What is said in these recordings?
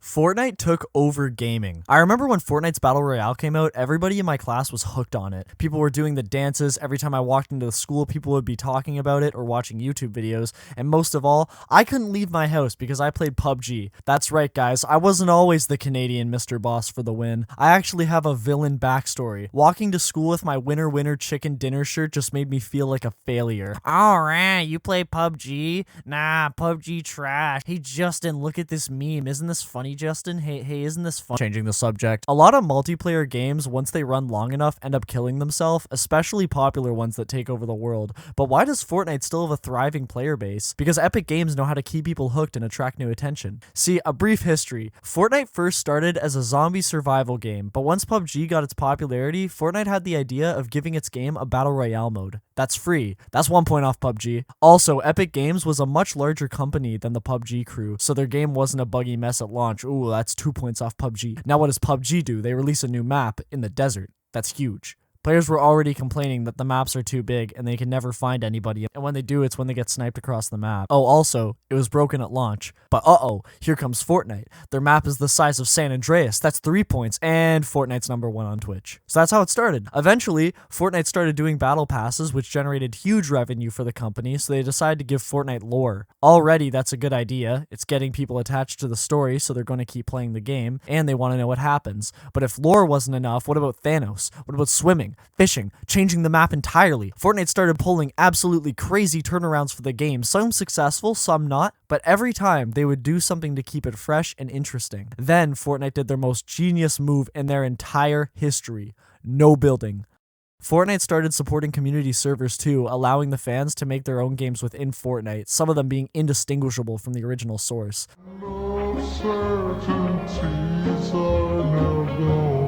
Fortnite took over gaming. I remember when Fortnite's Battle Royale came out, everybody in my class was hooked on it. People were doing the dances. Every time I walked into the school, people would be talking about it or watching YouTube videos. And most of all, I couldn't leave my house because I played PUBG. That's right, guys. I wasn't always the Canadian Mr. Boss for the win. I actually have a villain backstory. Walking to school with my winner winner chicken dinner shirt just made me feel like a failure. Alright, you play PUBG? Nah, PUBG trash. Hey, Justin, look at this meme. Isn't this funny, Justin? Hey, isn't this fun? Changing the subject. A lot of multiplayer games, once they run long enough, end up killing themselves, especially popular ones that take over the world. But why does Fortnite still have a thriving player base? Because Epic Games know how to keep people hooked and attract new attention. See, a brief history. Fortnite first started as a zombie survival game, but once PUBG got its popularity, Fortnite had the idea of giving its game a battle royale mode. That's free. That's 1 point off PUBG. Also, Epic Games was a much larger company than the PUBG crew, so their game wasn't a buggy mess at launch. Ooh, that's 2 points off PUBG. Now what does PUBG do? They release a new map in the desert. That's huge. Players were already complaining that the maps are too big and they can never find anybody, and when they do, it's when they get sniped across the map. Oh, also, it was broken at launch. But here comes Fortnite. Their map is the size of San Andreas. That's 3 points, and Fortnite's #1 on Twitch. So that's how it started. Eventually, Fortnite started doing battle passes, which generated huge revenue for the company, so they decided to give Fortnite lore. Already, that's a good idea. It's getting people attached to the story, so they're going to keep playing the game, and they want to know what happens. But if lore wasn't enough, what about Thanos? What about swimming? Fishing, changing the map entirely. Fortnite started pulling absolutely crazy turnarounds for the game, some successful, some not, but every time they would do something to keep it fresh and interesting. Then Fortnite did their most genius move in their entire history: no building. Fortnite started supporting community servers too, allowing the fans to make their own games within Fortnite, some of them being indistinguishable from the original source. No certainties are now gone.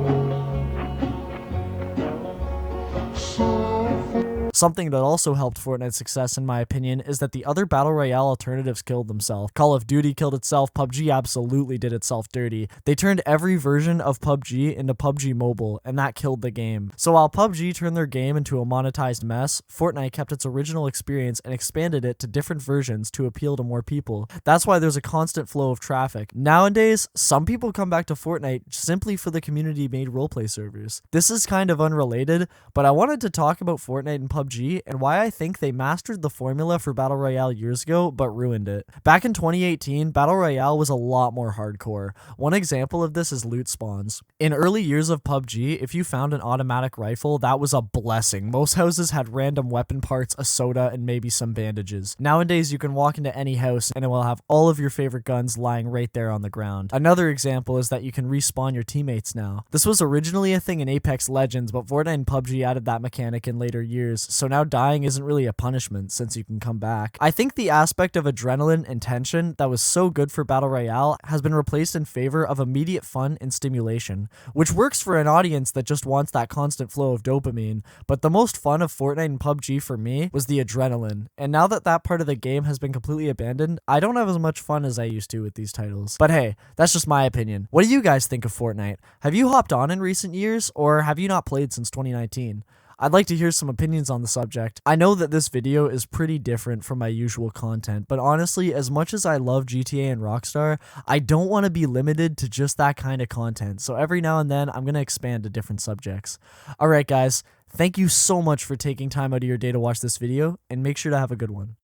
Something that also helped Fortnite's success, in my opinion, is that the other Battle Royale alternatives killed themselves. Call of Duty killed itself, PUBG absolutely did itself dirty. They turned every version of PUBG into PUBG Mobile, and that killed the game. So while PUBG turned their game into a monetized mess, Fortnite kept its original experience and expanded it to different versions to appeal to more people. That's why there's a constant flow of traffic. Nowadays, some people come back to Fortnite simply for the community-made roleplay servers. This is kind of unrelated, but I wanted to talk about Fortnite and PUBG and why I think they mastered the formula for Battle Royale years ago, but ruined it. Back in 2018, Battle Royale was a lot more hardcore. One example of this is loot spawns. In early years of PUBG, if you found an automatic rifle, that was a blessing. Most houses had random weapon parts, a soda, and maybe some bandages. Nowadays, you can walk into any house and it will have all of your favorite guns lying right there on the ground. Another example is that you can respawn your teammates now. This was originally a thing in Apex Legends, but Fortnite and PUBG added that mechanic in later years, so now dying isn't really a punishment since you can come back. I think the aspect of adrenaline and tension that was so good for Battle Royale has been replaced in favor of immediate fun and stimulation, which works for an audience that just wants that constant flow of dopamine. But the most fun of Fortnite and PUBG for me was the adrenaline, and now that that part of the game has been completely abandoned, I don't have as much fun as I used to with these titles. But hey, that's just my opinion. What do you guys think of Fortnite? Have you hopped on in recent years, or have you not played since 2019? I'd like to hear some opinions on the subject. I know that this video is pretty different from my usual content, but honestly, as much as I love GTA and Rockstar, I don't want to be limited to just that kind of content, so every now and then, I'm going to expand to different subjects. Alright guys, thank you so much for taking time out of your day to watch this video, and make sure to have a good one.